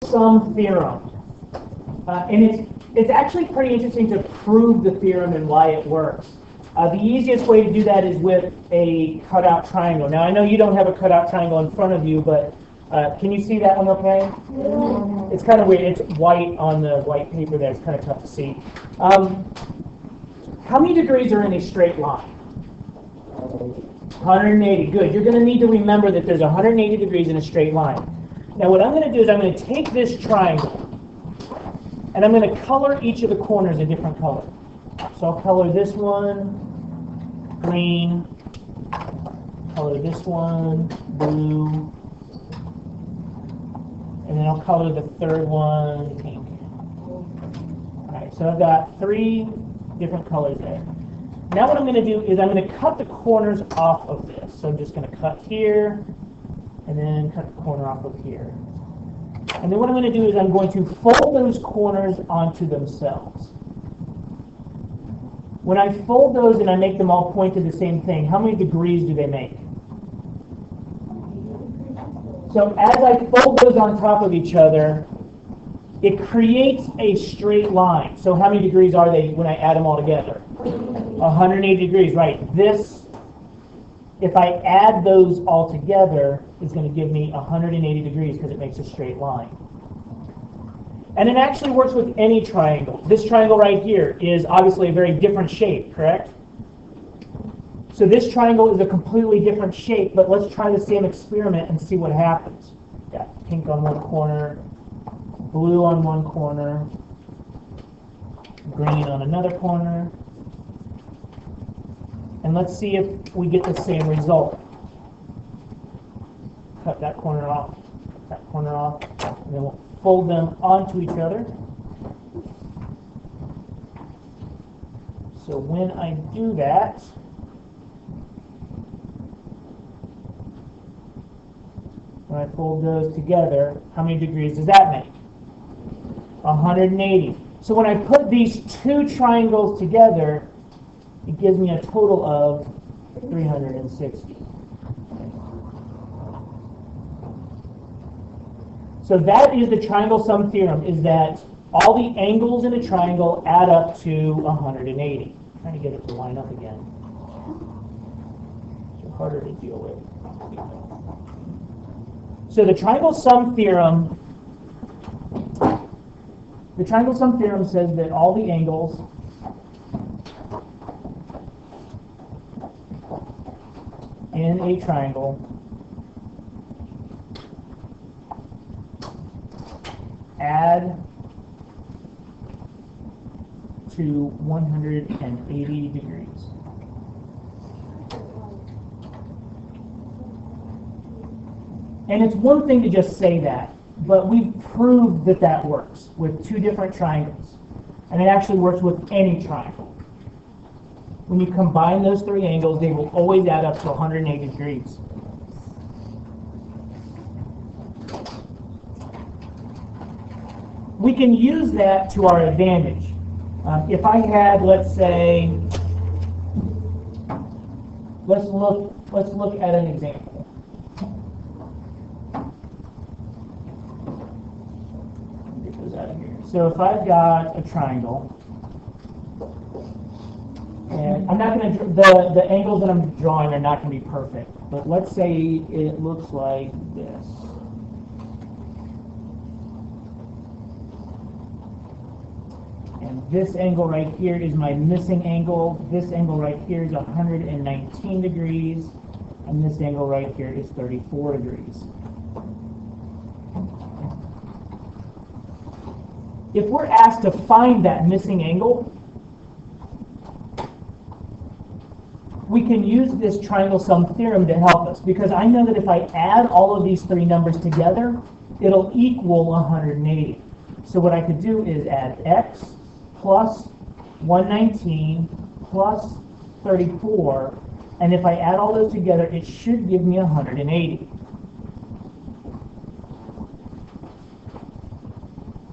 Sum Theorem. And it's actually pretty interesting to prove the theorem and why it works. The easiest way to do that is with a cutout triangle. Now, I know you don't have a cutout triangle in front of you, but can you see that one okay? Yeah. It's kind of weird. It's white on the white paper there. It's kind of tough to see. How many degrees are in a straight line? 180. Good. You're going to need to remember that there's 180 degrees in a straight line. Now, what I'm going to do is I'm going to take this triangle, and I'm going to color each of the corners a different color. So I'll color this one green, color this one blue, and then I'll color the third one pink. All right, so I've got 3 different colors there. Now what I'm going to do is I'm going to cut the corners off of this. So I'm just going to cut here, and then cut the corner off of here. And then what I'm going to do is I'm going to fold those corners onto themselves. When I fold those and I make them all point to the same thing, how many degrees do they make? So as I fold those on top of each other, it creates a straight line. So how many degrees are they when I add them all together? 180 degrees, right. This, if I add those all together, is going to give me 180 degrees because it makes a straight line. And it actually works with any triangle. This triangle right here is obviously a very different shape, correct? So this triangle is a completely different shape, but let's try the same experiment and see what happens. Got pink on one corner, blue on one corner, green on another corner. And let's see if we get the same result. Cut that corner off, and then we'll fold them onto each other. So when I do that, when I fold those together, how many degrees does that make? 180. So when I put these 2 triangles together, it gives me a total of 360. So that is the triangle sum theorem, is that all the angles in a triangle add up to 180. I'm trying to get it to line up again. It's harder to deal with. So the triangle sum theorem, says that all the angles in a triangle add to 180 degrees. And it's one thing to just say that, but we've proved that that works with 2 different triangles. And it actually works with any triangle. When you combine those 3 angles, they will always add up to 180 degrees. We can use that to our advantage. If I had, let's say, let's look at an example. Get those out of here. So if I've got a triangle, and I'm not going to, the angles that I'm drawing are not going to be perfect, but let's say it looks like this. And this angle right here is my missing angle. This angle right here is 119 degrees. And this angle right here is 34 degrees. If we're asked to find that missing angle, we can use this triangle sum theorem to help us, because I know that if I add all of these 3 numbers together, it'll equal 180. So what I could do is add x plus 119 plus 34, and if I add all those together, it should give me 180.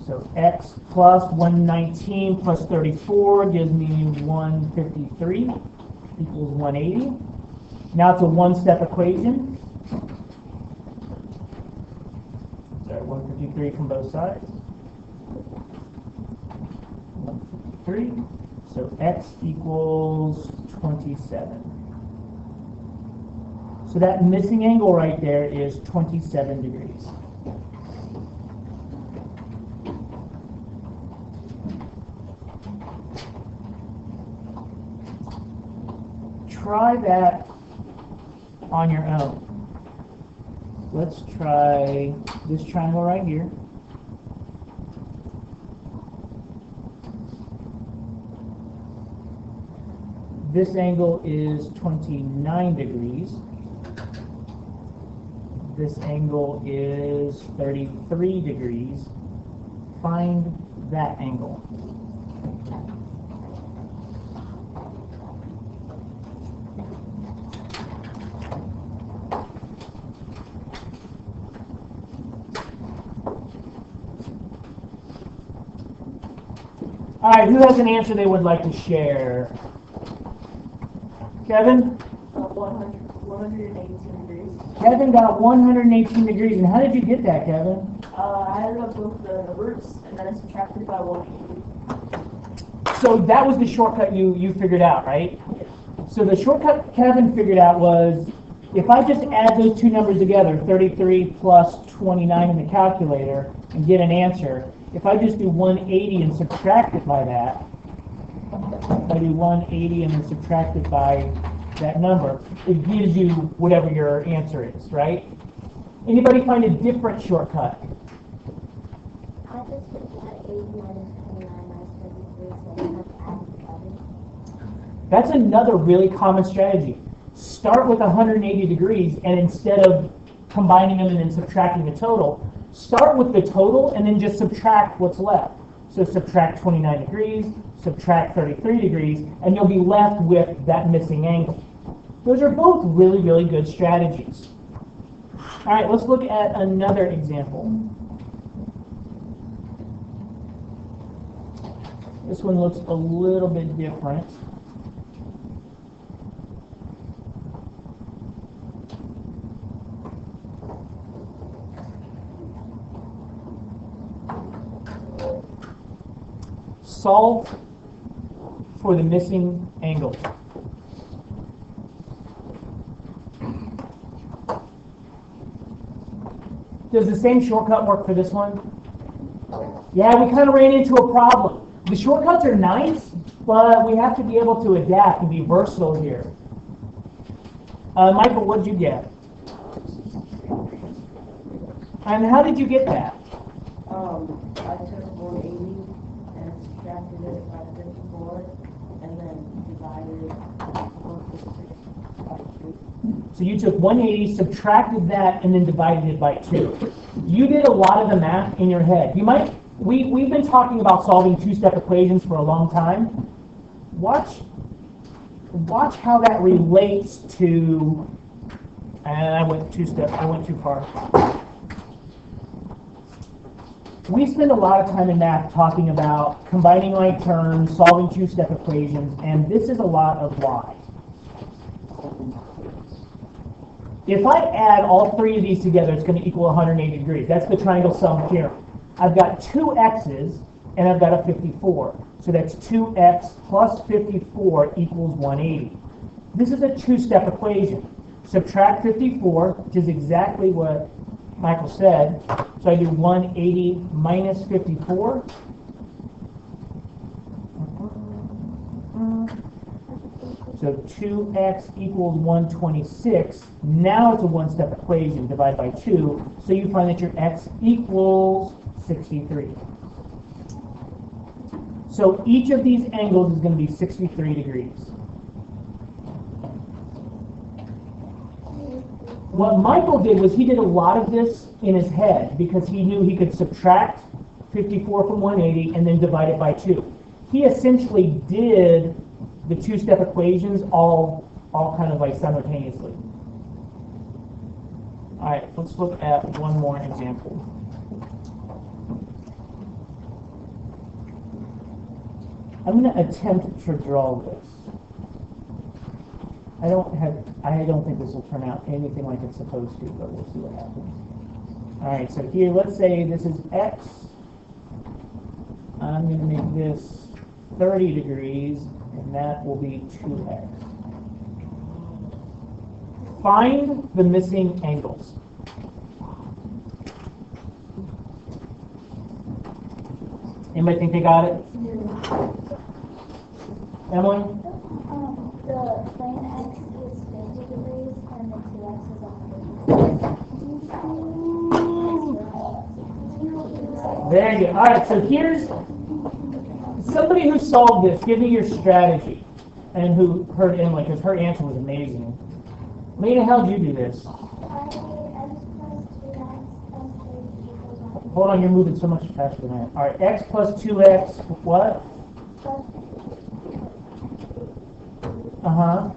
So x plus 119 plus 34 gives me 153 equals 180. Now it's a one-step equation. Sorry, 153 33 from both sides. 3. So x equals 27. So that missing angle right there is 27 degrees. Try that on your own. Let's try this triangle right here. This angle is 29 degrees. This angle is 33 degrees. Find that angle. All right, who has an answer they would like to share? Kevin? 118 degrees. Kevin got 118 degrees, and how did you get that, Kevin? I added up both the roots and then I subtracted by 180. So that was the shortcut you figured out, right? So the shortcut Kevin figured out was, if I just add those two numbers together, 33 plus 29 in the calculator, and get an answer, if I just do 180 and subtract it by that, if I do 180 and then subtract it by that number, it gives you whatever your answer is, right? Anybody find a different shortcut? I just did that 80 minus 29 minus 33, so I have to add the That's another really common strategy. Start with 180 degrees, and instead of combining them and then subtracting the total, start with the total and then just subtract what's left. So subtract 29 degrees, subtract 33 degrees, and you'll be left with that missing angle. Those are both really, really good strategies. All right, let's look at another example. This one looks a little bit different. Solve for the missing angle. Does the same shortcut work for this one? Yeah, we kind of ran into a problem. The shortcuts are nice, but we have to be able to adapt and be versatile here. Michael, what did you get? And how did you get that? I took 180 and subtracted it by 54 and then divided 156 by 2. So you took 180, subtracted that, and then divided it by 2. You did a lot of the math in your head. We've been talking about solving two-step equations for a long time. Watch how that relates to, and I went too far. We spend a lot of time in math talking about combining like terms, solving two-step equations, and this is a lot of why. If I add all three of these together, it's going to equal 180 degrees. That's the triangle sum theorem. I've got two x's, and I've got a 54. So that's 2x plus 54 equals 180. This is a two-step equation. Subtract 54, which is exactly what Michael said. So I do 180 minus 54. So 2x equals 126. Now it's a one-step equation, divide by 2. So you find that your x equals 63. So each of these angles is going to be 63 degrees. What Michael did was he did a lot of this in his head because he knew he could subtract 54 from 180 and then divide it by 2. He essentially did the two-step equations all kind of like simultaneously. All right, let's look at one more example. I'm going to attempt to draw this. I don't think this will turn out anything like it's supposed to, but we'll see what happens. All right, so here, let's say this is x. I'm going to make this 30 degrees, and that will be 2x. Find the missing angles. Anybody think they got it? Emily? The plane x is 50 degrees and the 2x is 100. There you go. All right, so here's somebody who solved this. Give me your strategy. And who heard Emily, because her answer was amazing. Lena, how did you do this? Hold on, you're moving so much faster than that. All right, x plus 2x, what? Uh-huh.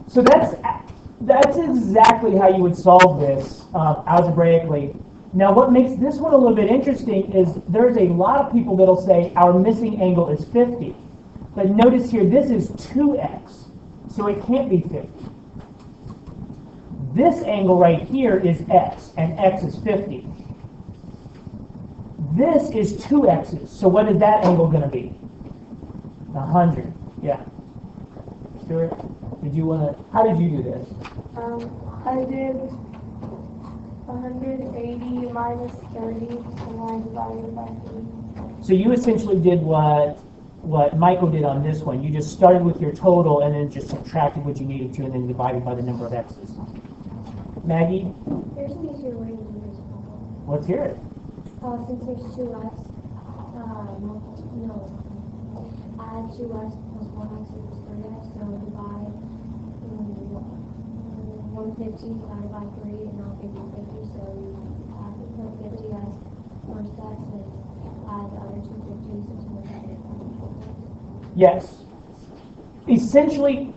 So that's exactly how you would solve this algebraically. Now what makes this one a little bit interesting is there's a lot of people that'll say our missing angle is 50. But notice here, this is 2x, so it can't be 50. This angle right here is x, and x is 50. This is 2x's, so what is that angle going to be? 100, yeah. Stuart, how did you do this? I did 180 minus 30 and I divided by 3. So you essentially did what Michael did on this one. You just started with your total and then just subtracted what you needed to and then divided by the number of x's. Maggie? There's an easier way to do this problem. Let's hear it. Since there's 2x, add 2x plus 1x equals 3x, so divide 150 divided by 3 and I'll give you 50, so you add the 50 as first x and add the other 250s as first x. Yes. Essentially,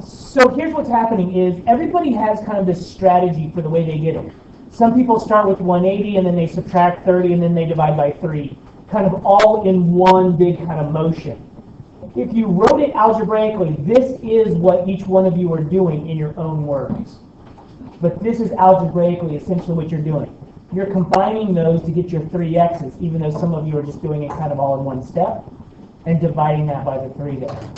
so here's what's happening is everybody has kind of this strategy for the way they get it. Some people start with 180 and then they subtract 30 and then they divide by 3, kind of all in one big kind of motion. If you wrote it algebraically, this is what each one of you are doing in your own words. But this is algebraically essentially what you're doing. You're combining those to get your 3x's, even though some of you are just doing it kind of all in one step, and dividing that by the 3 there.